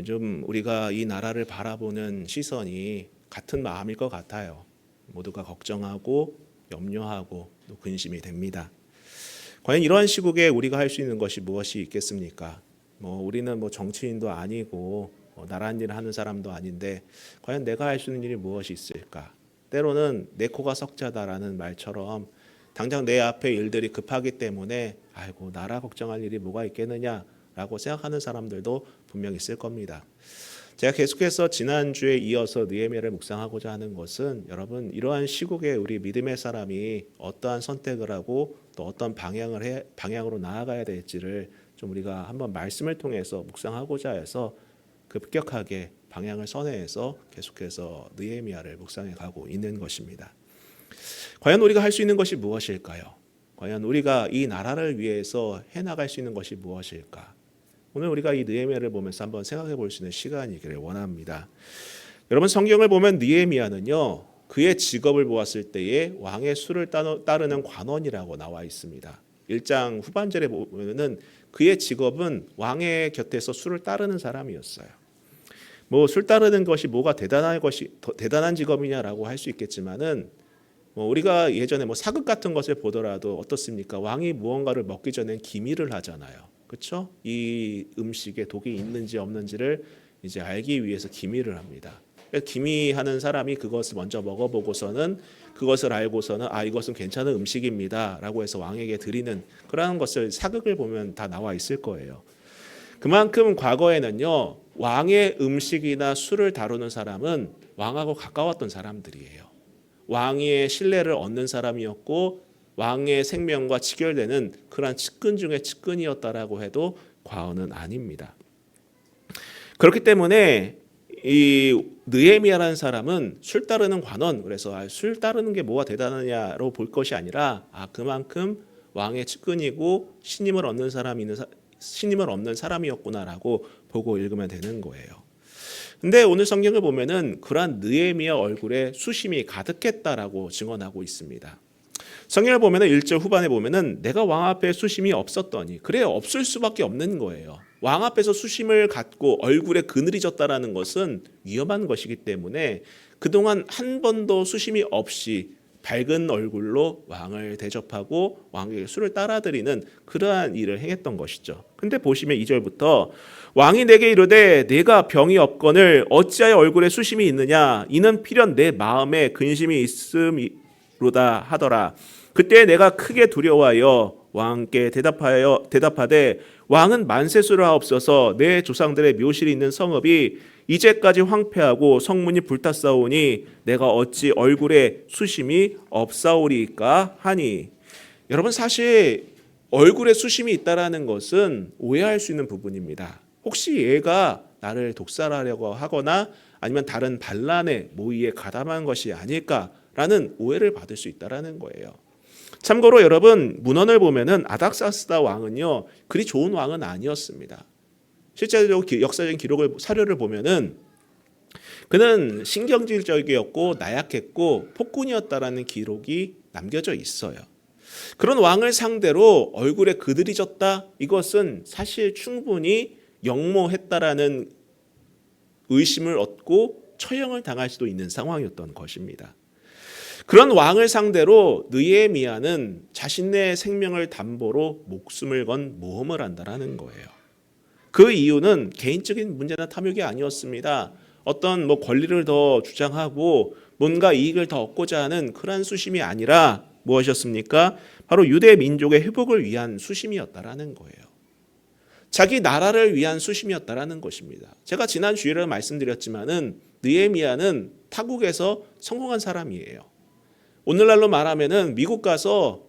요즘 우리가 이 나라를 바라보는 시선이 같은 마음일 것 같아요. 모두가 걱정하고 염려하고 또 근심이 됩니다. 과연 이러한 시국에 우리가 할 수 있는 것이 무엇이 있겠습니까? 우리는 정치인도 아니고 나란 일을 하는 사람도 아닌데 과연 내가 할 수 있는 일이 무엇이 있을까? 때로는 내 코가 석자다라는 말처럼 당장 내 앞에 일들이 급하기 때문에 아이고 나라 걱정할 일이 뭐가 있겠느냐라고 생각하는 사람들도 분명 있을 겁니다. 제가 계속해서 지난주에 이어서 느헤미야를 묵상하고자 하는 것은 여러분 이러한 시국에 우리 믿음의 사람이 어떠한 선택을 하고 또 어떤 방향으로 나아가야 될지를 좀 우리가 한번 말씀을 통해서 묵상하고자 해서 급격하게 방향을 선회해서 계속해서 느헤미야를 묵상해 가고 있는 것입니다. 과연 우리가 할 수 있는 것이 무엇일까요? 과연 우리가 이 나라를 위해서 해나갈 수 있는 것이 무엇일까? 오늘 우리가 이 느헤미야를 보면서 한번 생각해 볼 수 있는 시간이기를 원합니다. 여러분 성경을 보면 느헤미야는요 그의 직업을 보았을 때에 왕의 수를 따르는 관원이라고 나와 있습니다. 1장 후반절에 보면은 그의 직업은 왕의 곁에서 수를 따르는 사람이었어요. 술 따르는 것이 뭐가 대단한 직업이냐라고 할 수 있겠지만은 우리가 예전에 사극 같은 것을 보더라도 어떻습니까? 왕이 무언가를 먹기 전엔 기미를 하잖아요. 그렇죠? 이 음식에 독이 있는지 없는지를 이제 알기 위해서 기미를 합니다. 기미하는 사람이 그것을 먼저 먹어보고서는 그것을 알고서는 이것은 괜찮은 음식입니다라고 해서 왕에게 드리는 그러한 것을 사극을 보면 다 나와 있을 거예요. 그만큼 과거에는요 왕의 음식이나 술을 다루는 사람은 왕하고 가까웠던 사람들이에요. 왕의 신뢰를 얻는 사람이었고 왕의 생명과 직결되는 그러한 측근 중에 측근이었다라고 해도 과언은 아닙니다. 그렇기 때문에 이 느헤미야라는 사람은 술 따르는 관원, 그래서 술 따르는 게 뭐가 대단하냐로 볼 것이 아니라 그만큼 왕의 측근이고 신임을 얻는 사람이었구나라고 보고 읽으면 되는 거예요. 근데 오늘 성경을 보면은 그러한 느헤미야 얼굴에 수심이 가득했다라고 증언하고 있습니다. 성경을 보면은 1절 후반에 보면은 내가 왕 앞에 수심이 없었더니 그래 없을 수밖에 없는 거예요. 왕 앞에서 수심을 갖고 얼굴에 그늘이 졌다라는 것은 위험한 것이기 때문에 그동안 한 번도 수심이 없이 밝은 얼굴로 왕을 대접하고 왕에게 술을 따라드리는 그러한 일을 행했던 것이죠. 근데 보시면 2절부터 왕이 내게 이르되 내가 병이 없거늘 어찌하여 얼굴에 수심이 있느냐 이는 필연 내 마음에 근심이 있음이로다 하더라. 그때 내가 크게 두려워하여 왕께 대답하되 왕은 만세수를 하옵소서. 내 조상들의 묘실이 있는 성읍이 이제까지 황폐하고 성문이 불탔사오니 내가 어찌 얼굴에 수심이 없사오리까 하니. 여러분 사실 얼굴에 수심이 있다라는 것은 오해할 수 있는 부분입니다. 혹시 얘가 나를 독살하려고 하거나 아니면 다른 반란의 모의에 가담한 것이 아닐까라는 오해를 받을 수 있다라는 거예요. 참고로 여러분 문헌을 보면은 아닥사스다 왕은요 그리 좋은 왕은 아니었습니다. 실제로 역사적인 사료를 보면은 그는 신경질적이었고 나약했고 폭군이었다라는 기록이 남겨져 있어요. 그런 왕을 상대로 얼굴에 그들이 졌다 이것은 사실 충분히 역모했다라는 의심을 얻고 처형을 당할 수도 있는 상황이었던 것입니다. 그런 왕을 상대로 느헤미야는 자신의 생명을 담보로 목숨을 건 모험을 한다라는 거예요. 그 이유는 개인적인 문제나 탐욕이 아니었습니다. 어떤 권리를 더 주장하고 뭔가 이익을 더 얻고자 하는 그러한 수심이 아니라 무엇이었습니까? 바로 유대 민족의 회복을 위한 수심이었다라는 거예요. 자기 나라를 위한 수심이었다라는 것입니다. 제가 지난 주일에 말씀드렸지만은 느헤미야는 타국에서 성공한 사람이에요. 오늘날로 말하면은 미국 가서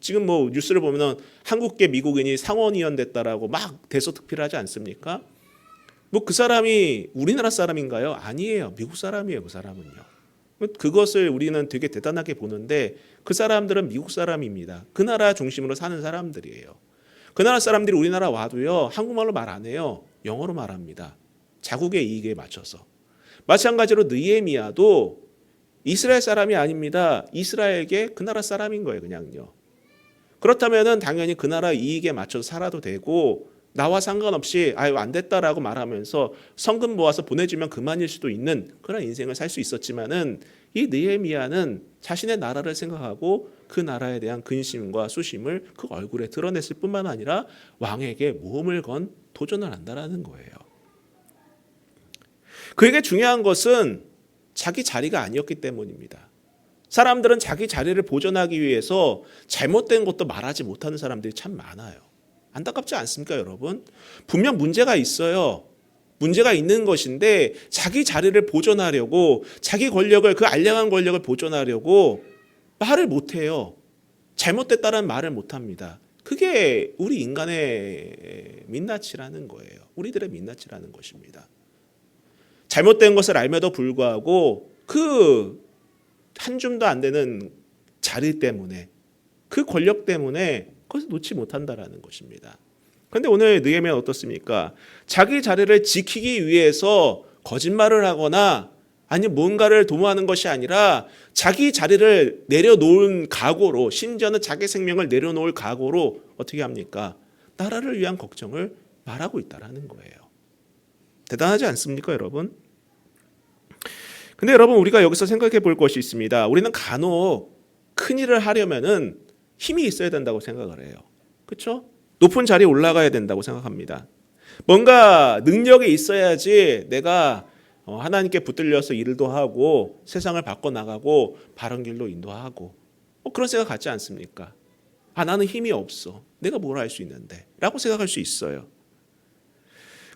지금 뉴스를 보면은 한국계 미국인이 상원의원 됐다라고 막 대서특필하지 않습니까? 그 사람이 우리나라 사람인가요? 아니에요. 미국 사람이에요. 그 사람은요. 그것을 우리는 되게 대단하게 보는데 그 사람들은 미국 사람입니다. 그 나라 중심으로 사는 사람들이에요. 그 나라 사람들이 우리나라 와도요 한국말로 말 안 해요. 영어로 말합니다. 자국의 이익에 맞춰서. 마찬가지로 느헤미야도 이스라엘 사람이 아닙니다. 이스라엘계 그 나라 사람인 거예요. 그냥요. 그렇다면 당연히 그 나라 이익에 맞춰서 살아도 되고 나와 상관없이 아유 안 됐다라고 말하면서 성금 모아서 보내주면 그만일 수도 있는 그런 인생을 살 수 있었지만은 이 느헤미야는 자신의 나라를 생각하고 그 나라에 대한 근심과 수심을 그 얼굴에 드러냈을 뿐만 아니라 왕에게 모험을 건 도전을 한다라는 거예요. 그에게 중요한 것은 자기 자리가 아니었기 때문입니다. 사람들은 자기 자리를 보존하기 위해서 잘못된 것도 말하지 못하는 사람들이 참 많아요. 안타깝지 않습니까, 여러분? 분명 문제가 있어요. 문제가 있는 것인데 자기 자리를 보존하려고 자기 권력을 그 알량한 권력을 보존하려고 말을 못해요. 잘못됐다는 말을 못합니다. 그게 우리 인간의 민낯이라는 거예요. 우리들의 민낯이라는 것입니다. 잘못된 것을 알면도 불구하고 그 한 줌도 안 되는 자리 때문에 그 권력 때문에 그것을 놓지 못한다라는 것입니다. 그런데 오늘 느헤미야는 어떻습니까? 자기 자리를 지키기 위해서 거짓말을 하거나 아니면 뭔가를 도모하는 것이 아니라 자기 자리를 내려놓은 각오로 심지어는 자기 생명을 내려놓을 각오로 어떻게 합니까? 나라를 위한 걱정을 말하고 있다라는 거예요. 대단하지 않습니까, 여러분? 근데 여러분 우리가 여기서 생각해 볼 것이 있습니다. 우리는 간혹 큰 일을 하려면은 힘이 있어야 된다고 생각을 해요. 그렇죠? 높은 자리에 올라가야 된다고 생각합니다. 뭔가 능력이 있어야지 내가 하나님께 붙들려서 일도 하고 세상을 바꿔나가고 바른 길로 인도하고 그런 생각 갖지 않습니까? 나는 힘이 없어. 내가 뭘 할 수 있는데 라고 생각할 수 있어요.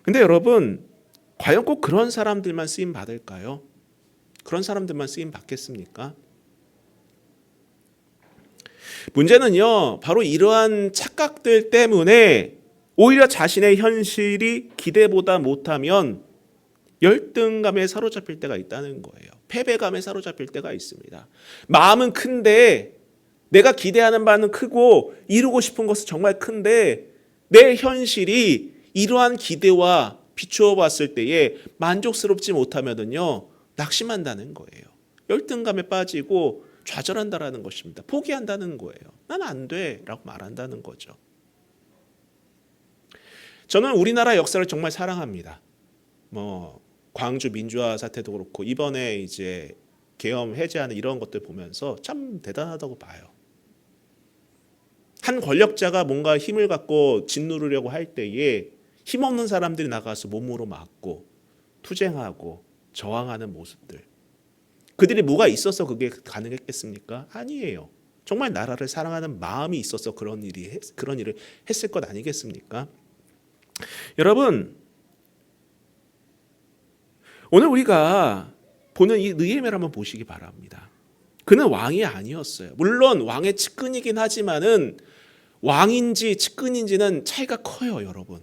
근데 여러분 과연 꼭 그런 사람들만 쓰임 받을까요? 그런 사람들만 쓰임 받겠습니까? 문제는요, 바로 이러한 착각들 때문에 오히려 자신의 현실이 기대보다 못하면 열등감에 사로잡힐 때가 있다는 거예요. 패배감에 사로잡힐 때가 있습니다. 마음은 큰데 내가 기대하는 바는 크고 이루고 싶은 것은 정말 큰데 내 현실이 이러한 기대와 비추어 봤을 때에 만족스럽지 못하면은요, 낙심한다는 거예요. 열등감에 빠지고 좌절한다라는 것입니다. 포기한다는 거예요. 난 안 돼 라고 말한다는 거죠. 저는 우리나라 역사를 정말 사랑합니다. 광주 민주화 사태도 그렇고 이번에 이제 계엄 해제하는 이런 것들 보면서 참 대단하다고 봐요. 한 권력자가 뭔가 힘을 갖고 짓누르려고 할 때에 힘없는 사람들이 나가서 몸으로 막고 투쟁하고 저항하는 모습들. 그들이 뭐가 있어서 그게 가능했겠습니까? 아니에요. 정말 나라를 사랑하는 마음이 있어서 그런 일을 했을 것 아니겠습니까? 여러분, 오늘 우리가 보는 이 느헤미야를 한번 보시기 바랍니다. 그는 왕이 아니었어요. 물론 왕의 측근이긴 하지만은 왕인지 측근인지는 차이가 커요, 여러분.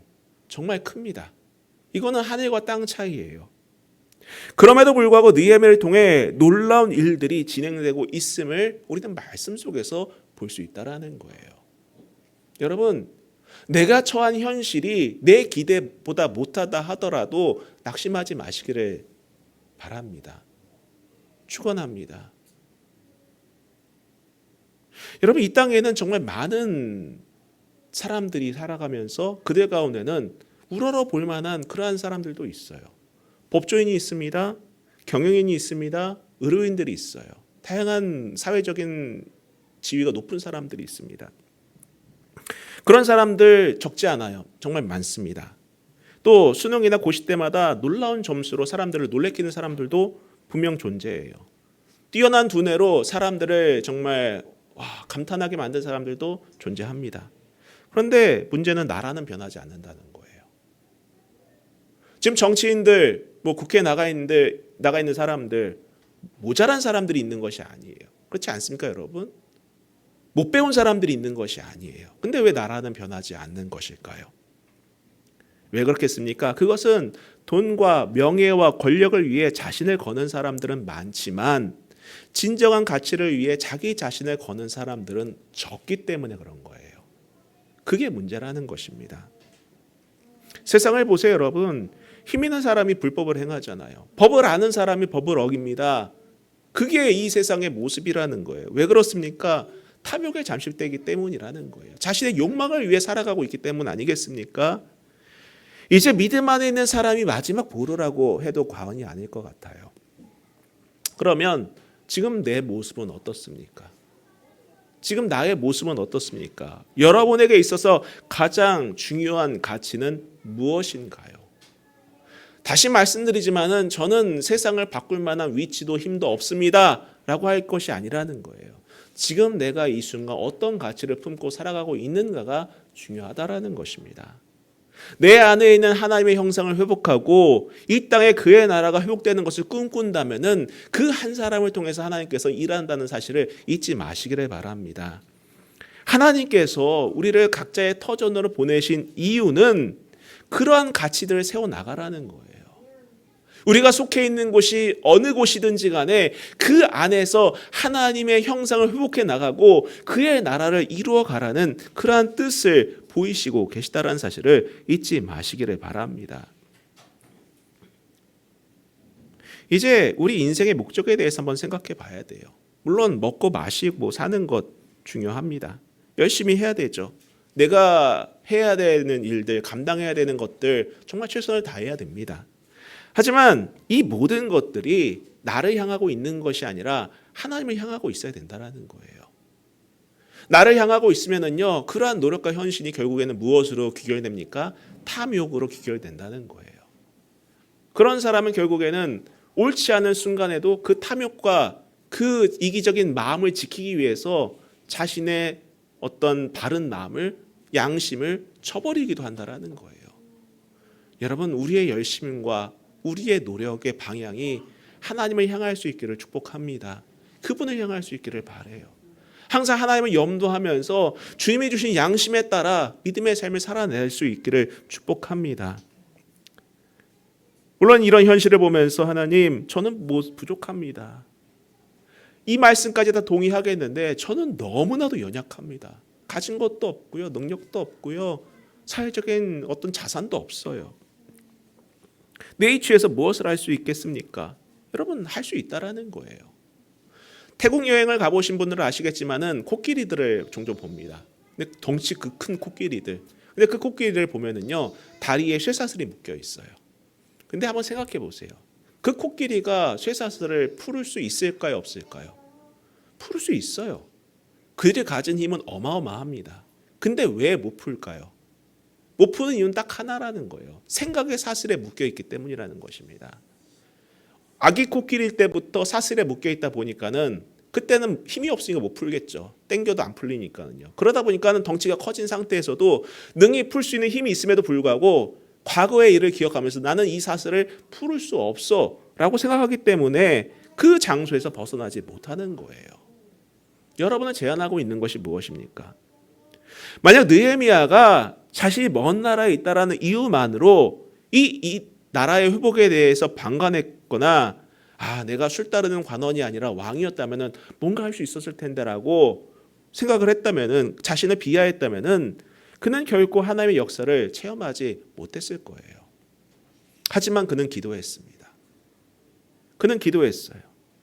정말 큽니다. 이거는 하늘과 땅 차이예요. 그럼에도 불구하고 느헤미야를 통해 놀라운 일들이 진행되고 있음을 우리는 말씀 속에서 볼 수 있다라는 거예요. 여러분, 내가 처한 현실이 내 기대보다 못하다 하더라도 낙심하지 마시기를 바랍니다. 축원합니다. 여러분, 이 땅에는 정말 많은 사람들이 살아가면서 그들 가운데는 우러러 볼 만한 그러한 사람들도 있어요. 법조인이 있습니다. 경영인이 있습니다. 의료인들이 있어요. 다양한 사회적인 지위가 높은 사람들이 있습니다. 그런 사람들 적지 않아요. 정말 많습니다. 또 수능이나 고시 때마다 놀라운 점수로 사람들을 놀래키는 사람들도 분명 존재해요. 뛰어난 두뇌로 사람들을 정말 감탄하게 만든 사람들도 존재합니다. 그런데 문제는 나라는 변하지 않는다는 거예요. 지금 정치인들, 국회에 나가 있는 사람들, 모자란 사람들이 있는 것이 아니에요. 그렇지 않습니까, 여러분? 못 배운 사람들이 있는 것이 아니에요. 근데 왜 나라는 변하지 않는 것일까요? 왜 그렇겠습니까? 그것은 돈과 명예와 권력을 위해 자신을 거는 사람들은 많지만 진정한 가치를 위해 자기 자신을 거는 사람들은 적기 때문에 그런 거예요. 그게 문제라는 것입니다. 세상을 보세요, 여러분. 힘 있는 사람이 불법을 행하잖아요. 법을 아는 사람이 법을 어깁니다. 그게 이 세상의 모습이라는 거예요. 왜 그렇습니까? 탐욕에 잠식되기 때문이라는 거예요. 자신의 욕망을 위해 살아가고 있기 때문 아니겠습니까? 이제 믿음 안에 있는 사람이 마지막 보루라고 해도 과언이 아닐 것 같아요. 그러면 지금 내 모습은 어떻습니까? 지금 나의 모습은 어떻습니까? 여러분에게 있어서 가장 중요한 가치는 무엇인가요? 다시 말씀드리지만은 저는 세상을 바꿀 만한 위치도 힘도 없습니다 라고 할 것이 아니라는 거예요. 지금 내가 이 순간 어떤 가치를 품고 살아가고 있는가가 중요하다라는 것입니다. 내 안에 있는 하나님의 형상을 회복하고 이 땅에 그의 나라가 회복되는 것을 꿈꾼다면은 그 한 사람을 통해서 하나님께서 일한다는 사실을 잊지 마시기를 바랍니다. 하나님께서 우리를 각자의 터전으로 보내신 이유는 그러한 가치들을 세워나가라는 거예요. 우리가 속해 있는 곳이 어느 곳이든지 간에 그 안에서 하나님의 형상을 회복해 나가고 그의 나라를 이루어 가라는 그러한 뜻을 보이시고 계시다라는 사실을 잊지 마시기를 바랍니다. 이제 우리 인생의 목적에 대해서 한번 생각해 봐야 돼요. 물론 먹고 마시고 사는 것 중요합니다. 열심히 해야 되죠. 내가 해야 되는 일들, 감당해야 되는 것들 정말 최선을 다해야 됩니다. 하지만 이 모든 것들이 나를 향하고 있는 것이 아니라 하나님을 향하고 있어야 된다는 거예요. 나를 향하고 있으면은요, 그러한 노력과 헌신이 결국에는 무엇으로 귀결됩니까? 탐욕으로 귀결된다는 거예요. 그런 사람은 결국에는 옳지 않은 순간에도 그 탐욕과 그 이기적인 마음을 지키기 위해서 자신의 어떤 바른 마음을, 양심을 쳐버리기도 한다는 거예요. 여러분, 우리의 열심과 우리의 노력의 방향이 하나님을 향할 수 있기를 축복합니다. 그분을 향할 수 있기를 바라요. 항상 하나님을 염두하면서 주님이 주신 양심에 따라 믿음의 삶을 살아낼 수 있기를 축복합니다. 물론 이런 현실을 보면서 하나님, 저는 부족합니다. 이 말씀까지 다 동의하겠는데 저는 너무나도 연약합니다. 가진 것도 없고요, 능력도 없고요, 사회적인 어떤 자산도 없어요. 내 이치에서 무엇을 할 수 있겠습니까? 여러분, 할 수 있다라는 거예요. 태국 여행을 가보신 분들은 아시겠지만은 코끼리들을 종종 봅니다. 근데 덩치 그 큰 코끼리들. 근데 그 코끼리를 보면은요, 다리에 쇠사슬이 묶여 있어요. 근데 한번 생각해 보세요. 그 코끼리가 쇠사슬을 풀을 수 있을까요, 없을까요? 풀을 수 있어요. 그들이 가진 힘은 어마어마합니다. 근데 왜 못 풀까요? 못 푸는 이유는 딱 하나라는 거예요. 생각의 사슬에 묶여 있기 때문이라는 것입니다. 아기 코끼리일 때부터 사슬에 묶여 있다 보니까는 그때는 힘이 없으니까 못 풀겠죠. 땡겨도 안 풀리니까는요. 그러다 보니까는 덩치가 커진 상태에서도 능히 풀 수 있는 힘이 있음에도 불구하고 과거의 일을 기억하면서 나는 이 사슬을 풀을 수 없어 라고 생각하기 때문에 그 장소에서 벗어나지 못하는 거예요. 여러분을 제한하고 있는 것이 무엇입니까? 만약 느헤미야가 자신이 먼 나라에 있다라는 이유만으로 이 나라의 회복에 대해서 방관했거나 내가 술 따르는 관원이 아니라 왕이었다면 뭔가 할 수 있었을 텐데라고 생각을 했다면, 자신을 비하했다면 그는 결코 하나님의 역사를 체험하지 못했을 거예요. 하지만 그는 기도했습니다. 그는 기도했어요.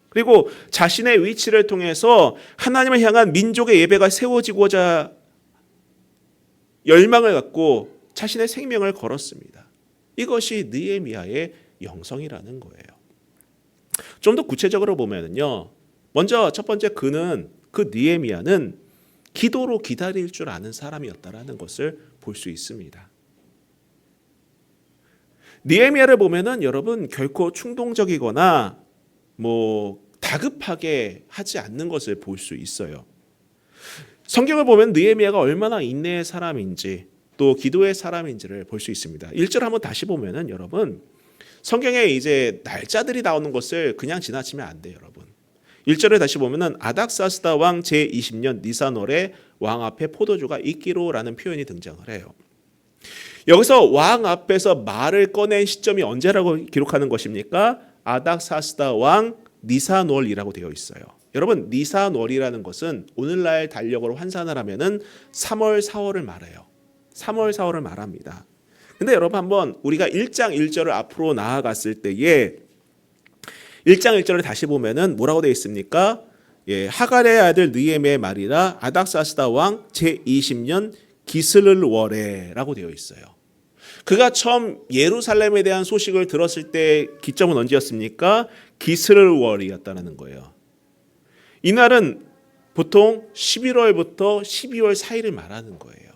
그리고 자신의 위치를 통해서 하나님을 향한 민족의 예배가 세워지고자 열망을 갖고 자신의 생명을 걸었습니다. 이것이 느헤미야의 영성이라는 거예요. 좀 더 구체적으로 보면은요, 먼저 첫 번째 그 느헤미야는 기도로 기다릴 줄 아는 사람이었다라는 것을 볼 수 있습니다. 느헤미야를 보면은 여러분 결코 충동적이거나 다급하게 하지 않는 것을 볼 수 있어요. 성경을 보면 느헤미야가 얼마나 인내의 사람인지 또 기도의 사람인지를 볼 수 있습니다. 1절 한번 다시 보면은 여러분, 성경에 이제 날짜들이 나오는 것을 그냥 지나치면 안 돼요, 여러분. 1절을 다시 보면은 아닥사스다 왕 제20년 니산월에 왕 앞에 포도주가 있기로라는 표현이 등장을 해요. 여기서 왕 앞에서 말을 꺼낸 시점이 언제라고 기록하는 것입니까? 아닥사스다 왕 니산월이라고 되어 있어요. 여러분, 니산월이라는 것은 오늘날 달력으로 환산을 하면은 3월, 4월을 말해요. 3월, 4월을 말합니다. 근데 여러분, 한번 우리가 1장 1절을 앞으로 나아갔을 때에 1장 1절을 다시 보면은 뭐라고 되어 있습니까? 하갈의 아들 느헤미야의 말이라 아닥사스다 왕 제20년 기슬월에라고 되어 있어요. 그가 처음 예루살렘에 대한 소식을 들었을 때 기점은 언제였습니까? 기슬월이었다는 거예요. 이날은 보통 11월부터 12월 사이를 말하는 거예요.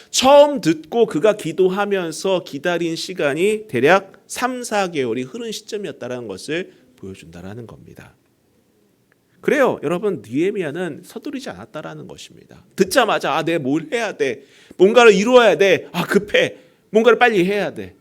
처음 듣고 그가 기도하면서 기다린 시간이 대략 3, 4개월이 흐른 시점이었다는 것을 보여준다는 겁니다. 그래요. 여러분, 느헤미야는 서두르지 않았다라는 것입니다. 듣자마자 내가 뭘 해야 돼. 뭔가를 이루어야 돼. 급해. 뭔가를 빨리 해야 돼.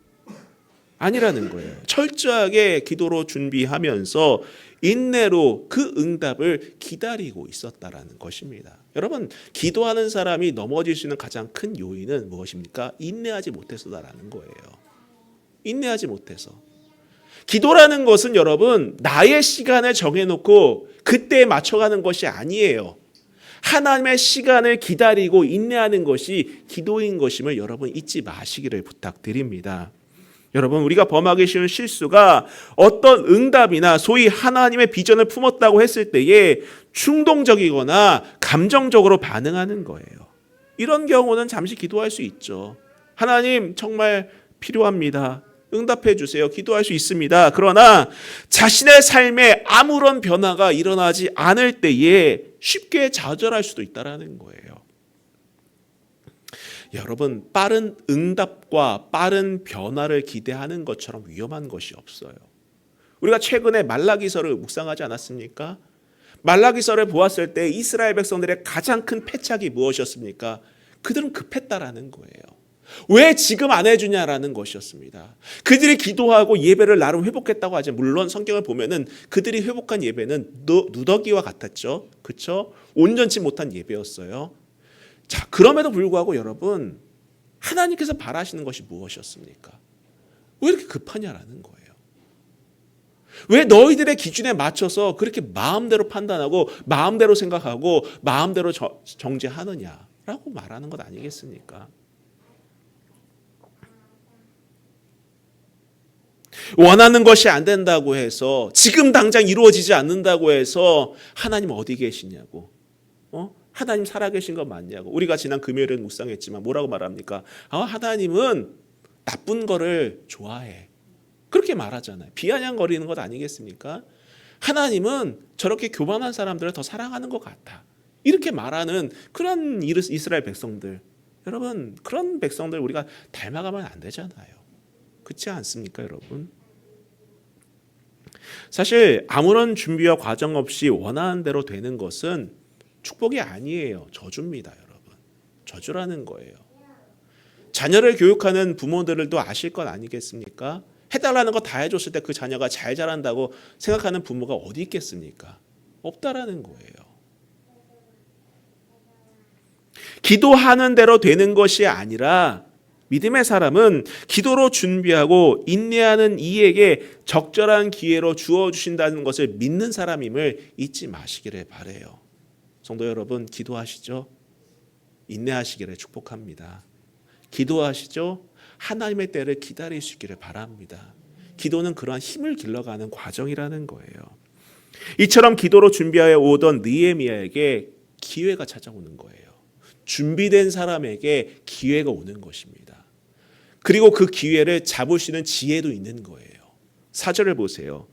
아니라는 거예요. 철저하게 기도로 준비하면서 인내로 그 응답을 기다리고 있었다라는 것입니다. 여러분, 기도하는 사람이 넘어질 수 있는 가장 큰 요인은 무엇입니까? 인내하지 못해서다라는 거예요. 인내하지 못해서. 기도라는 것은 여러분, 나의 시간을 정해놓고 그때에 맞춰가는 것이 아니에요. 하나님의 시간을 기다리고 인내하는 것이 기도인 것임을 여러분 잊지 마시기를 부탁드립니다. 여러분, 우리가 범하기 쉬운 실수가 어떤 응답이나 소위 하나님의 비전을 품었다고 했을 때에 충동적이거나 감정적으로 반응하는 거예요. 이런 경우는 잠시 기도할 수 있죠. 하나님 정말 필요합니다. 응답해 주세요. 기도할 수 있습니다. 그러나 자신의 삶에 아무런 변화가 일어나지 않을 때에 쉽게 좌절할 수도 있다는 거예요. 여러분, 빠른 응답과 빠른 변화를 기대하는 것처럼 위험한 것이 없어요. 우리가 최근에 말라기서를 묵상하지 않았습니까? 말라기서를 보았을 때 이스라엘 백성들의 가장 큰 패착이 무엇이었습니까? 그들은 급했다라는 거예요. 왜 지금 안 해주냐라는 것이었습니다. 그들이 기도하고 예배를 나름 회복했다고 하죠. 물론 성경을 보면은 그들이 회복한 예배는 누더기와 같았죠. 그렇죠? 온전치 못한 예배였어요. 자, 그럼에도 불구하고 여러분, 하나님께서 바라시는 것이 무엇이었습니까? 왜 이렇게 급하냐라는 거예요. 왜 너희들의 기준에 맞춰서 그렇게 마음대로 판단하고 마음대로 생각하고 마음대로 정죄하느냐라고 말하는 것 아니겠습니까? 원하는 것이 안 된다고 해서, 지금 당장 이루어지지 않는다고 해서 하나님 어디 계시냐고, 하나님 살아계신 거 맞냐고. 우리가 지난 금요일에 묵상했지만 뭐라고 말합니까? 하나님은 나쁜 거를 좋아해. 그렇게 말하잖아요. 비아냥거리는 것 아니겠습니까? 하나님은 저렇게 교만한 사람들을 더 사랑하는 것 같아. 이렇게 말하는 그런 이스라엘 백성들. 여러분, 그런 백성들 우리가 닮아가면 안 되잖아요. 그렇지 않습니까, 여러분? 사실 아무런 준비와 과정 없이 원하는 대로 되는 것은 축복이 아니에요. 저주입니다, 여러분. 저주라는 거예요. 자녀를 교육하는 부모들도 아실 것 아니겠습니까? 해달라는 거 다 해줬을 때 그 자녀가 잘 자란다고 생각하는 부모가 어디 있겠습니까? 없다라는 거예요. 기도하는 대로 되는 것이 아니라 믿음의 사람은 기도로 준비하고 인내하는 이에게 적절한 기회로 주어주신다는 것을 믿는 사람임을 잊지 마시기를 바라요. 성도 여러분, 기도하시죠? 인내하시기를 축복합니다. 기도하시죠? 하나님의 때를 기다리시기를 바랍니다. 기도는 그러한 힘을 길러가는 과정이라는 거예요. 이처럼 기도로 준비하여 오던 느헤미야에게 기회가 찾아오는 거예요. 준비된 사람에게 기회가 오는 것입니다. 그리고 그 기회를 잡을 수 있는 지혜도 있는 거예요. 4절을 보세요.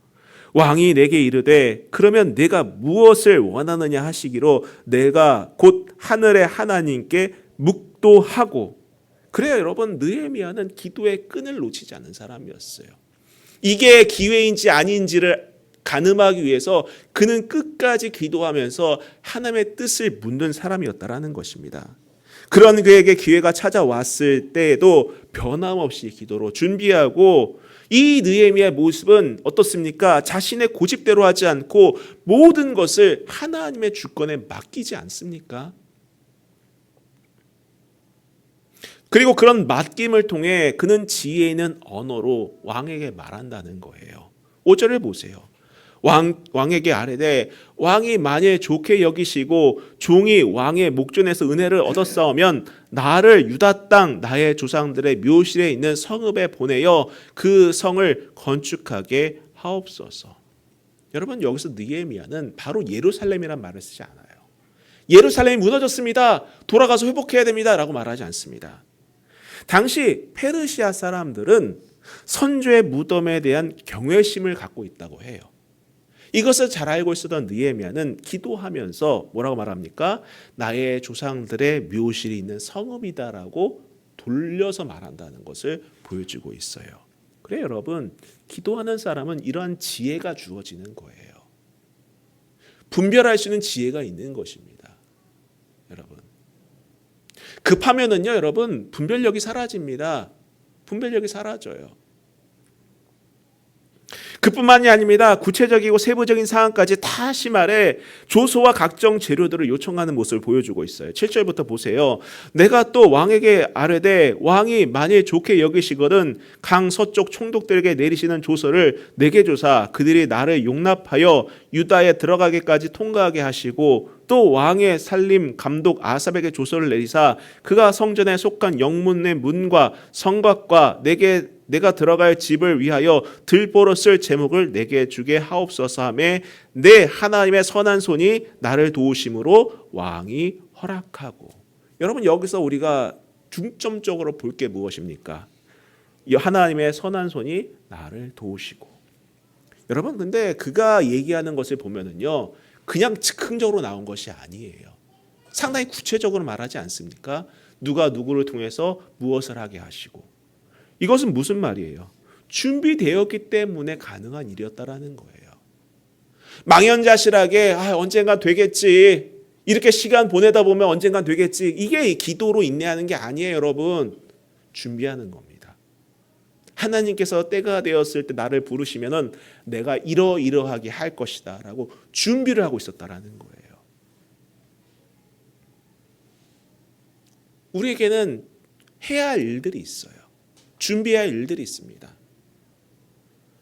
왕이 내게 이르되 그러면 내가 무엇을 원하느냐 하시기로 내가 곧 하늘의 하나님께 묵도하고. 그래요, 여러분, 느헤미야는 기도의 끈을 놓치지 않는 사람이었어요. 이게 기회인지 아닌지를 가늠하기 위해서 그는 끝까지 기도하면서 하나님의 뜻을 묻는 사람이었다라는 것입니다. 그런 그에게 기회가 찾아왔을 때에도 변함없이 기도로 준비하고, 이 느헤미야의 모습은 어떻습니까? 자신의 고집대로 하지 않고 모든 것을 하나님의 주권에 맡기지 않습니까? 그리고 그런 맡김을 통해 그는 지혜 있는 언어로 왕에게 말한다는 거예요. 5절을 보세요. 왕에게 아뢰되 왕이 만일 좋게 여기시고 종이 왕의 목전에서 은혜를 얻었사오면 나를 유다 땅 나의 조상들의 묘실에 있는 성읍에 보내어 그 성을 건축하게 하옵소서. 여러분, 여기서 느헤미야는 바로 예루살렘이란 말을 쓰지 않아요. 예루살렘이 무너졌습니다. 돌아가서 회복해야 됩니다. 라고 말하지 않습니다. 당시 페르시아 사람들은 선조의 무덤에 대한 경외심을 갖고 있다고 해요. 이것을 잘 알고 있었던 느헤미야는 기도하면서 뭐라고 말합니까? 나의 조상들의 묘실이 있는 성읍이다라고 돌려서 말한다는 것을 보여주고 있어요. 그래 여러분, 기도하는 사람은 이러한 지혜가 주어지는 거예요. 분별할 수 있는 지혜가 있는 것입니다. 여러분, 급하면은요 여러분, 분별력이 사라집니다. 분별력이 사라져요. 그뿐만이 아닙니다. 구체적이고 세부적인 사항까지 다 심할에 조소와 각종 재료들을 요청하는 모습을 보여주고 있어요. 7절부터 보세요. 내가 또 왕에게 아뢰되 왕이 만일 좋게 여기시거든 강 서쪽 총독들에게 내리시는 조서를 내게 주사 그들이 나를 용납하여 유다에 들어가기까지 통과하게 하시고 또 왕의 살림 감독 아삽에게 조서를 내리사 그가 성전에 속한 영문의 문과 성곽과 내가 들어갈 집을 위하여 들보로 쓸 제목을 내게 주게 하옵소서 하며 내 하나님의 선한 손이 나를 도우심으로 왕이 허락하고. 여러분, 여기서 우리가 중점적으로 볼 게 무엇입니까? 하나님의 선한 손이 나를 도우시고. 여러분, 근데 그가 얘기하는 것을 보면은요 그냥 즉흥적으로 나온 것이 아니에요. 상당히 구체적으로 말하지 않습니까? 누가 누구를 통해서 무엇을 하게 하시고. 이것은 무슨 말이에요? 준비되었기 때문에 가능한 일이었다라는 거예요. 망연자실하게 언젠간 되겠지, 이렇게 시간 보내다 보면 언젠간 되겠지, 이게 기도로 인내하는 게 아니에요. 여러분, 준비하는 겁니다. 하나님께서 때가 되었을 때 나를 부르시면은 내가 이러이러하게 할 것이다 라고 준비를 하고 있었다라는 거예요. 우리에게는 해야 할 일들이 있어요. 준비해야 할 일들이 있습니다.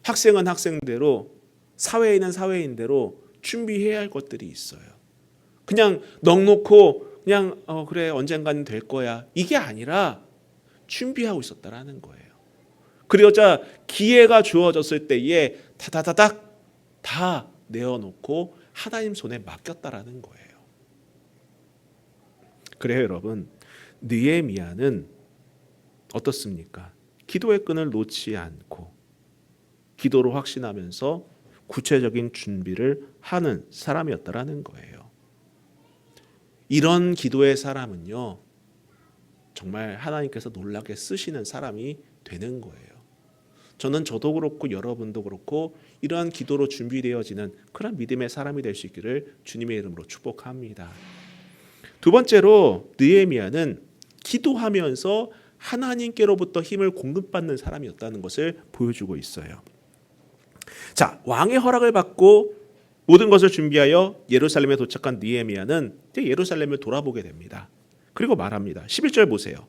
학생은 학생대로, 사회인은 사회인대로 준비해야 할 것들이 있어요. 그냥 넉놓고 그냥 그래 언젠가는 될 거야, 이게 아니라 준비하고 있었다라는 거예요. 그러자 기회가 주어졌을 때에 다다다닥 다 내어놓고 하나님 손에 맡겼다라는 거예요. 그래요 여러분, 느헤미야는 어떻습니까? 기도의 끈을 놓지 않고 기도로 확신하면서 구체적인 준비를 하는 사람이었다라는 거예요. 이런 기도의 사람은요 정말 하나님께서 놀랍게 쓰시는 사람이 되는 거예요. 저도 그렇고 여러분도 그렇고 이러한 기도로 준비되어지는 그런 믿음의 사람이 될 수 있기를 주님의 이름으로 축복합니다. 두 번째로 느헤미야는 기도하면서 하나님께로부터 힘을 공급받는 사람이었다는 것을 보여주고 있어요. 자, 왕의 허락을 받고 모든 것을 준비하여 예루살렘에 도착한 느헤미야는 예루살렘을 돌아보게 됩니다. 그리고 말합니다. 11절 보세요.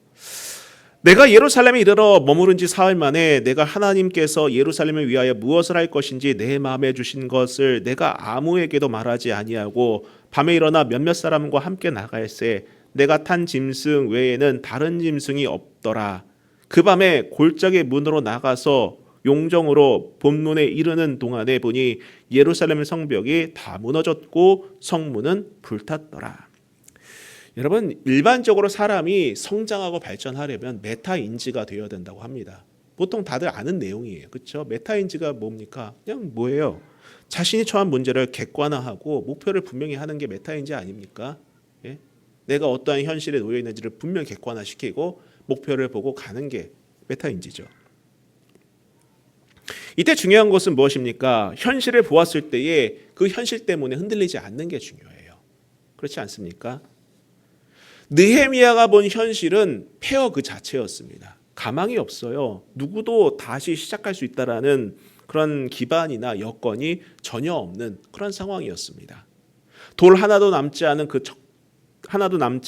내가 예루살렘에 이르러 머무른 지 사흘 만에 내가 하나님께서 예루살렘을 위하여 무엇을 할 것인지 내 마음에 주신 것을 내가 아무에게도 말하지 아니하고 밤에 일어나 몇몇 사람과 함께 나갈새 내가 탄 짐승 외에는 다른 짐승이 없더라. 그 밤에 골짜기 문으로 나가서 용정으로 본문에 이르는 동안에 보니 예루살렘 성벽이 다 무너졌고 성문은 불탔더라. 여러분, 일반적으로 사람이 성장하고 발전하려면 메타인지가 되어야 된다고 합니다. 보통 다들 아는 내용이에요. 그렇죠? 메타인지가 뭡니까? 그냥 뭐예요? 자신이 처한 문제를 객관화하고 목표를 분명히 하는 게 메타인지 아닙니까? 예? 내가 어떠한 현실에 놓여 있는지를 분명히 객관화시키고 목표를 보고 가는 게 메타인지죠. 이때 중요한 것은 무엇입니까? 현실을 보았을 때에 그 현실 때문에 흔들리지 않는 게 중요해요. 그렇지 않습니까? 느헤미야가 본 현실은 폐허 그 자체였습니다. 가망이 없어요. 누구도 다시 시작할 수 있다라는 그런 기반이나 여건이 전혀 없는 그런 상황이었습니다. 돌 하나도 남지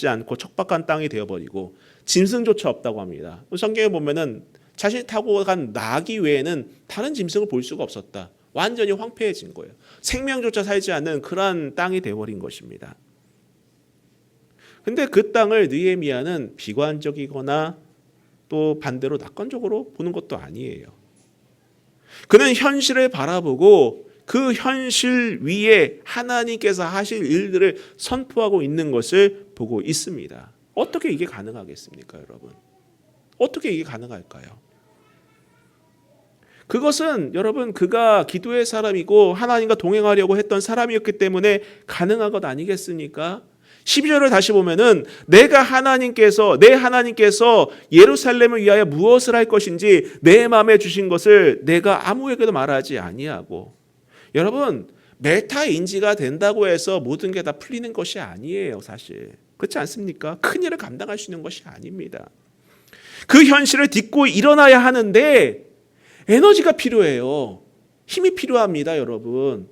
않고 척박한 땅이 되어버리고 짐승조차 없다고 합니다. 성경에 보면은 자신이 타고 간 나귀 외에는 다른 짐승을 볼 수가 없었다. 완전히 황폐해진 거예요. 생명조차 살지 않는 그러한 땅이 되어버린 것입니다. 근데 그 땅을 느헤미야는 비관적이거나 또 반대로 낙관적으로 보는 것도 아니에요. 그는 현실을 바라보고 그 현실 위에 하나님께서 하실 일들을 선포하고 있는 것을 보고 있습니다. 어떻게 이게 가능하겠습니까, 여러분? 어떻게 이게 가능할까요? 그것은 여러분 그가 기도의 사람이고 하나님과 동행하려고 했던 사람이었기 때문에 가능한 것 아니겠습니까? 12절을 다시 보면은 내 하나님께서 예루살렘을 위하여 무엇을 할 것인지 내 마음에 주신 것을 내가 아무에게도 말하지 아니하고. 여러분 메타인지가 된다고 해서 모든 게 다 풀리는 것이 아니에요. 사실 그렇지 않습니까? 큰 일을 감당할 수 있는 것이 아닙니다. 그 현실을 딛고 일어나야 하는데 에너지가 필요해요. 힘이 필요합니다. 여러분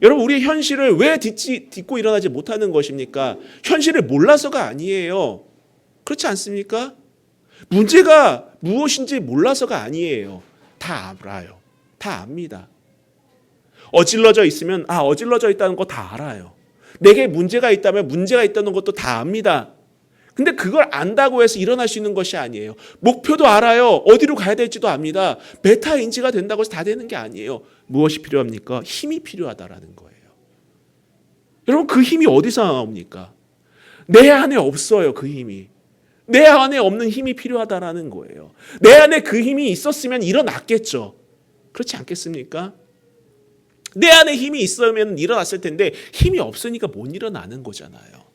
우리의 현실을 왜 딛고 일어나지 못하는 것입니까? 현실을 몰라서가 아니에요. 그렇지 않습니까? 문제가 무엇인지 몰라서가 아니에요. 다 알아요. 다 압니다. 어질러져 있으면 어질러져 있다는 거 다 알아요. 내게 문제가 있다면 문제가 있다는 것도 다 압니다. 근데 그걸 안다고 해서 일어날 수 있는 것이 아니에요. 목표도 알아요. 어디로 가야 될지도 압니다. 메타인지가 된다고 해서 다 되는 게 아니에요. 무엇이 필요합니까? 힘이 필요하다라는 거예요. 여러분 그 힘이 어디서 나옵니까? 내 안에 없어요. 그 힘이. 내 안에 없는 힘이 필요하다라는 거예요. 내 안에 그 힘이 있었으면 일어났겠죠. 그렇지 않겠습니까? 내 안에 힘이 있으면 일어났을 텐데 힘이 없으니까 못 일어나는 거잖아요.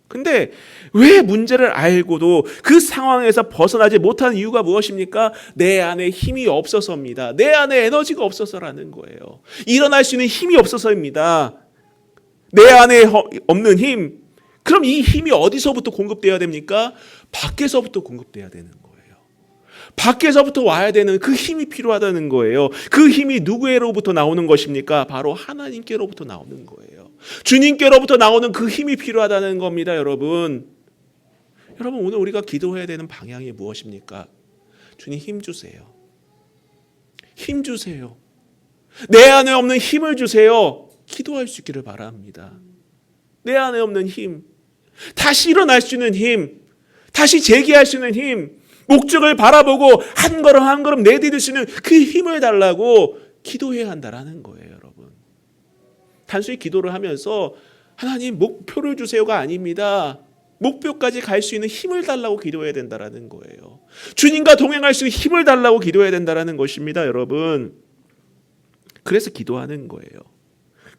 근데 왜 문제를 알고도 그 상황에서 벗어나지 못하는 이유가 무엇입니까? 내 안에 힘이 없어서입니다. 내 안에 에너지가 없어서라는 거예요. 일어날 수 있는 힘이 없어서입니다. 내 안에 없는 힘. 그럼 이 힘이 어디서부터 공급돼야 됩니까? 밖에서부터 공급돼야 되는 거예요. 밖에서부터 와야 되는 그 힘이 필요하다는 거예요. 그 힘이 누구로부터 나오는 것입니까? 바로 하나님께로부터 나오는 거예요. 주님께로부터 나오는 그 힘이 필요하다는 겁니다. 여러분 오늘 우리가 기도해야 되는 방향이 무엇입니까? 주님 힘 주세요. 힘 주세요. 내 안에 없는 힘을 주세요. 기도할 수 있기를 바랍니다. 내 안에 없는 힘, 다시 일어날 수 있는 힘, 다시 재기할 수 있는 힘, 목적을 바라보고 한 걸음 한 걸음 내디딜 수 있는 그 힘을 달라고 기도해야 한다라는 거예요. 여러분 단순히 기도를 하면서 하나님 목표를 주세요가 아닙니다. 목표까지 갈 수 있는 힘을 달라고 기도해야 된다라는 거예요. 주님과 동행할 수 있는 힘을 달라고 기도해야 된다라는 것입니다. 여러분 그래서 기도하는 거예요.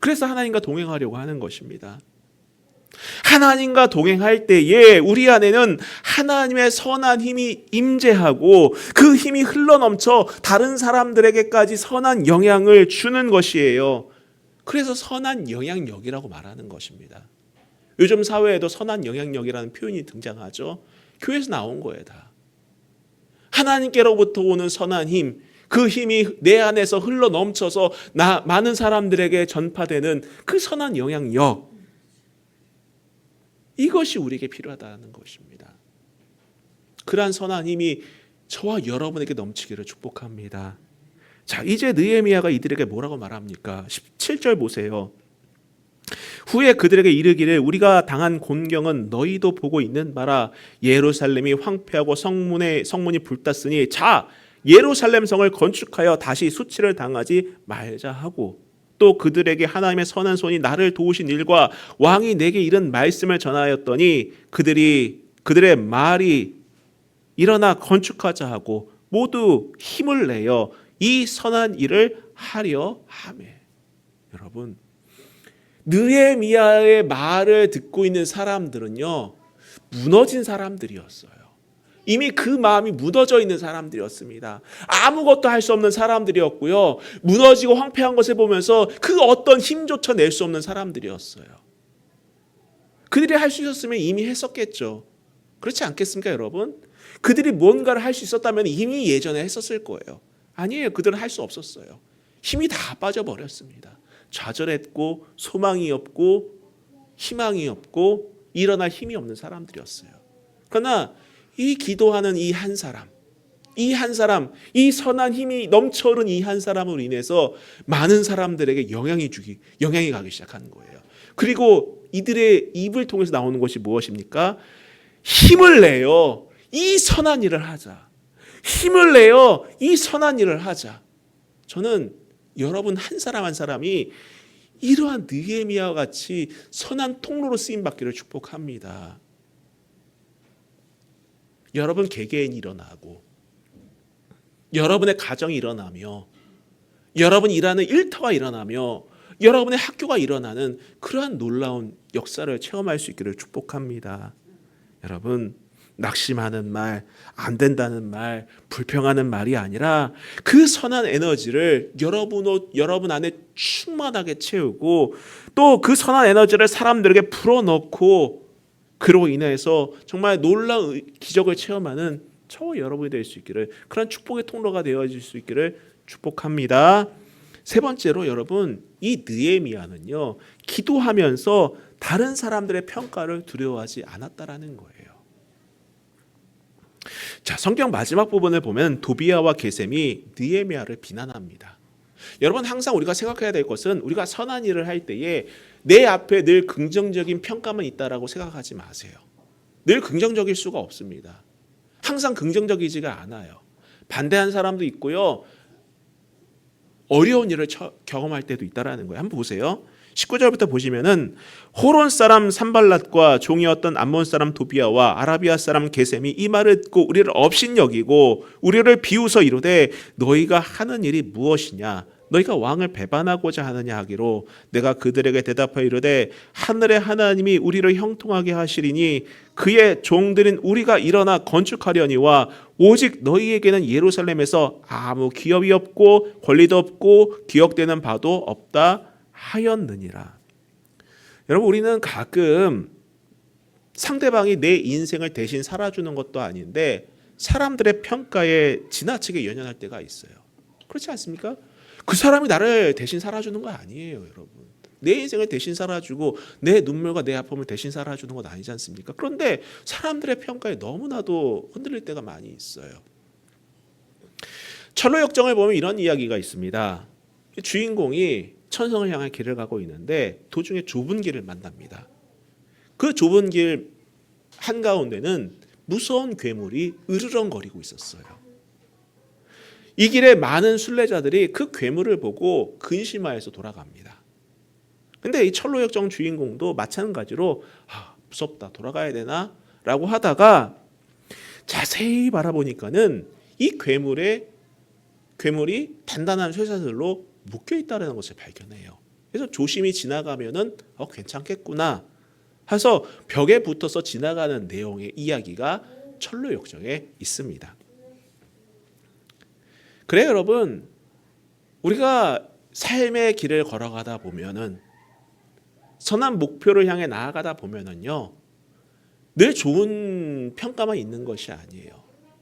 그래서 하나님과 동행하려고 하는 것입니다. 하나님과 동행할 때에 우리 안에는 하나님의 선한 힘이 임재하고 그 힘이 흘러넘쳐 다른 사람들에게까지 선한 영향을 주는 것이에요. 그래서 선한 영향력이라고 말하는 것입니다. 요즘 사회에도 선한 영향력이라는 표현이 등장하죠. 교회에서 나온 거예요. 다. 하나님께로부터 오는 선한 힘, 그 힘이 내 안에서 흘러넘쳐서 많은 사람들에게 전파되는 그 선한 영향력, 이것이 우리에게 필요하다는 것입니다. 그러한 선한 힘이 저와 여러분에게 넘치기를 축복합니다. 자, 이제 느헤미야가 이들에게 뭐라고 말합니까? 17절 보세요. 후에 그들에게 이르기를 우리가 당한 곤경은 너희도 보고 있는 바라. 예루살렘이 황폐하고 성문이 불탔으니 자 예루살렘 성을 건축하여 다시 수치를 당하지 말자 하고, 또 그들에게 하나님의 선한 손이 나를 도우신 일과 왕이 내게 이른 말씀을 전하였더니 그들의 말이 일어나 건축하자 하고 모두 힘을 내어 이 선한 일을 하려 하매. 여러분 느헤미야의 말을 듣고 있는 사람들은요 무너진 사람들이었어요. 이미 그 마음이 무너져 있는 사람들이었습니다. 아무것도 할 수 없는 사람들이었고요. 무너지고 황폐한 것을 보면서 그 어떤 힘조차 낼 수 없는 사람들이었어요. 그들이 할 수 있었으면 이미 했었겠죠. 그렇지 않겠습니까, 여러분? 그들이 뭔가를 할 수 있었다면 이미 예전에 했었을 거예요. 아니에요. 그들은 할 수 없었어요. 힘이 다 빠져버렸습니다. 좌절했고 소망이 없고 희망이 없고 일어날 힘이 없는 사람들이었어요. 그러나 이 기도하는 이 한 사람, 이 선한 힘이 넘쳐흐른 이 한 사람으로 인해서 많은 사람들에게 영향이 가기 시작하는 거예요. 그리고 이들의 입을 통해서 나오는 것이 무엇입니까? 힘을 내요. 이 선한 일을 하자. 힘을 내요. 이 선한 일을 하자. 저는 여러분 한 사람 한 사람이 이러한 느헤미야와 같이 선한 통로로 쓰임 받기를 축복합니다. 여러분 개개인이 일어나고 여러분의 가정이 일어나며 여러분 일하는 일터가 일어나며 여러분의 학교가 일어나는 그러한 놀라운 역사를 체험할 수 있기를 축복합니다. 여러분, 낙심하는 말, 안 된다는 말, 불평하는 말이 아니라 그 선한 에너지를 여러분 안에 충만하게 채우고 또 그 선한 에너지를 사람들에게 불어넣고 그로 인해서 정말 놀라운 기적을 체험하는 저와 여러분이 될 수 있기를, 그런 축복의 통로가 되어질 수 있기를 축복합니다. 세 번째로 여러분, 이 느헤미야는요, 기도하면서 다른 사람들의 평가를 두려워하지 않았다라는 거예요. 자, 성경 마지막 부분을 보면 도비야와 게셈이 느헤미야를 비난합니다. 여러분, 항상 우리가 생각해야 될 것은 우리가 선한 일을 할 때에 내 앞에 늘 긍정적인 평가만 있다라고 생각하지 마세요. 늘 긍정적일 수가 없습니다. 항상 긍정적이지가 않아요. 반대한 사람도 있고요, 어려운 일을 경험할 때도 있다라는 거예요. 한번 보세요. 19절부터 보시면은 호론 사람 산발랏과 종이었던 암몬 사람 도비야와 아라비아 사람 게셈이 이 말을 듣고 우리를 업신여기고 우리를 비웃어 이르되 너희가 하는 일이 무엇이냐, 너희가 왕을 배반하고자 하느냐 하기로 내가 그들에게 대답하여 이르되 하늘의 하나님이 우리를 형통하게 하시리니 그의 종들인 우리가 일어나 건축하려니와 오직 너희에게는 예루살렘에서 아무 기업이 없고 권리도 없고 기억되는 바도 없다 하였느니라. 여러분, 우리는 가끔 상대방이 내 인생을 대신 살아주는 것도 아닌데 사람들의 평가에 지나치게 연연할 때가 있어요. 그렇지 않습니까? 그 사람이 나를 대신 살아주는 거 아니에요, 여러분. 내 인생을 대신 살아주고 내 눈물과 내 아픔을 대신 살아주는 건 아니지 않습니까? 그런데 사람들의 평가에 너무나도 흔들릴 때가 많이 있어요. 철로 역정을 보면 이런 이야기가 있습니다. 주인공이 천성을 향해 길을 가고 있는데 도중에 좁은 길을 만납니다. 그 좁은 길 한가운데는 무서운 괴물이 으르렁거리고 있었어요. 이 길에 많은 순례자들이 그 괴물을 보고 근심하여서 돌아갑니다. 근데 이 철로역정 주인공도 마찬가지로 무섭다, 돌아가야 되나? 라고 하다가 자세히 바라보니까는 이 괴물이 단단한 쇠사슬로 묶여 있다는 것을 발견해요. 그래서 조심히 지나가면은 괜찮겠구나 해서 벽에 붙어서 지나가는 내용의 이야기가 철로역정에 있습니다. 그래요, 여러분. 우리가 삶의 길을 걸어가다 보면은 선한 목표를 향해 나아가다 보면은요, 늘 좋은 평가만 있는 것이 아니에요.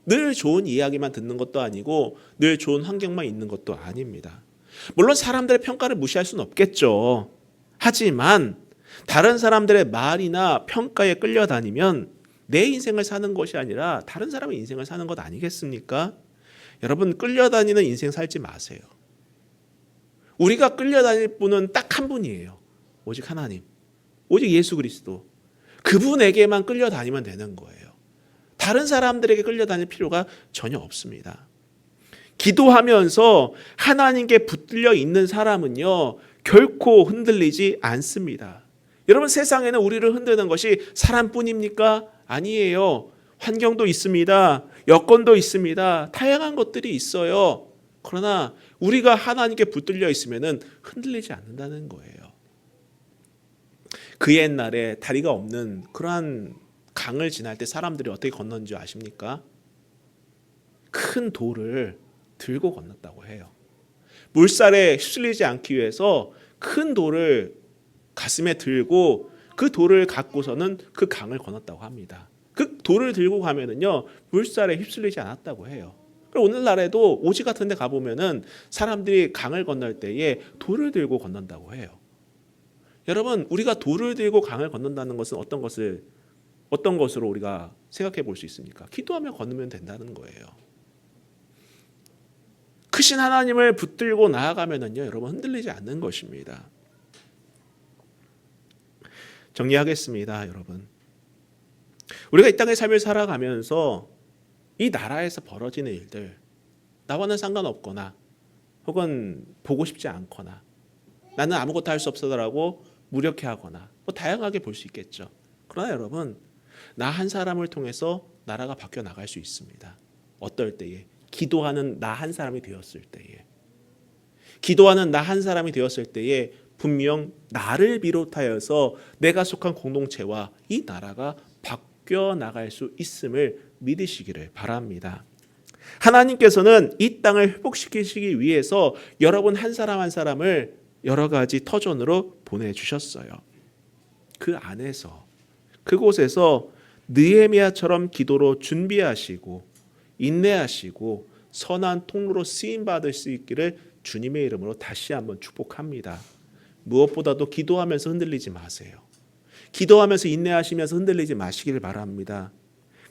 늘 좋은 이야기만 듣는 것도 아니고 늘 좋은 환경만 있는 것도 아닙니다. 물론 사람들의 평가를 무시할 수는 없겠죠. 하지만 다른 사람들의 말이나 평가에 끌려다니면 내 인생을 사는 것이 아니라 다른 사람의 인생을 사는 것 아니겠습니까? 여러분, 끌려다니는 인생 살지 마세요. 우리가 끌려다닐 분은 딱 한 분이에요. 오직 하나님, 오직 예수 그리스도. 그분에게만 끌려다니면 되는 거예요. 다른 사람들에게 끌려다닐 필요가 전혀 없습니다. 기도하면서 하나님께 붙들려 있는 사람은요, 결코 흔들리지 않습니다. 여러분, 세상에는 우리를 흔드는 것이 사람뿐입니까? 아니에요. 환경도 있습니다. 여건도 있습니다. 다양한 것들이 있어요. 그러나 우리가 하나님께 붙들려 있으면 흔들리지 않는다는 거예요. 그 옛날에 다리가 없는 그러한 강을 지날 때 사람들이 어떻게 건넜는지 아십니까? 큰 돌을 들고 건넜다고 해요. 물살에 휩쓸리지 않기 위해서 큰 돌을 가슴에 들고 그 돌을 갖고서는 그 강을 건넜다고 합니다. 그 돌을 들고 가면은요, 물살에 휩쓸리지 않았다고 해요. 그리고 오늘날에도 오지 같은 데 가보면은 사람들이 강을 건널 때에 돌을 들고 건넌다고 해요. 여러분, 우리가 돌을 들고 강을 건넌다는 것은 어떤 것으로 우리가 생각해 볼 수 있습니까? 기도하며 건너면 된다는 거예요. 크신 하나님을 붙들고 나아가면은요, 여러분, 흔들리지 않는 것입니다. 정리하겠습니다, 여러분. 우리가 이 땅의 삶을 살아가면서 이 나라에서 벌어지는 일들, 나와는 상관없거나 혹은 보고 싶지 않거나 나는 아무것도 할 수 없어라고 무력해하거나 다양하게 볼 수 있겠죠. 그러나 여러분, 나 한 사람을 통해서 나라가 바뀌어 나갈 수 있습니다. 어떨 때에? 기도하는 나 한 사람이 되었을 때에. 기도하는 나 한 사람이 되었을 때에 분명 나를 비롯하여서 내가 속한 공동체와 이 나라가 바뀌어 나갈 수 있음을 믿으시기를 바랍니다. 하나님께서는 이 땅을 회복시키시기 위해서 여러분 한 사람 한 사람을 여러 가지 터전으로 보내주셨어요. 그 안에서 그곳에서 느헤미야처럼 기도로 준비하시고 인내하시고 선한 통로로 쓰임받을 수 있기를 주님의 이름으로 다시 한번 축복합니다. 무엇보다도 기도하면서 흔들리지 마세요. 기도하면서 인내하시면서 흔들리지 마시기를 바랍니다.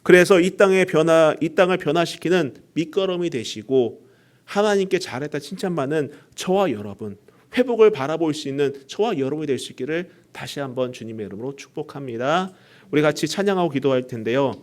그래서 이 땅을 변화시키는 밑거름이 되시고 하나님께 잘했다 칭찬받는 저와 여러분, 회복을 바라볼 수 있는 저와 여러분이 될 수 있기를 다시 한번 주님의 이름으로 축복합니다. 우리 같이 찬양하고 기도할 텐데요.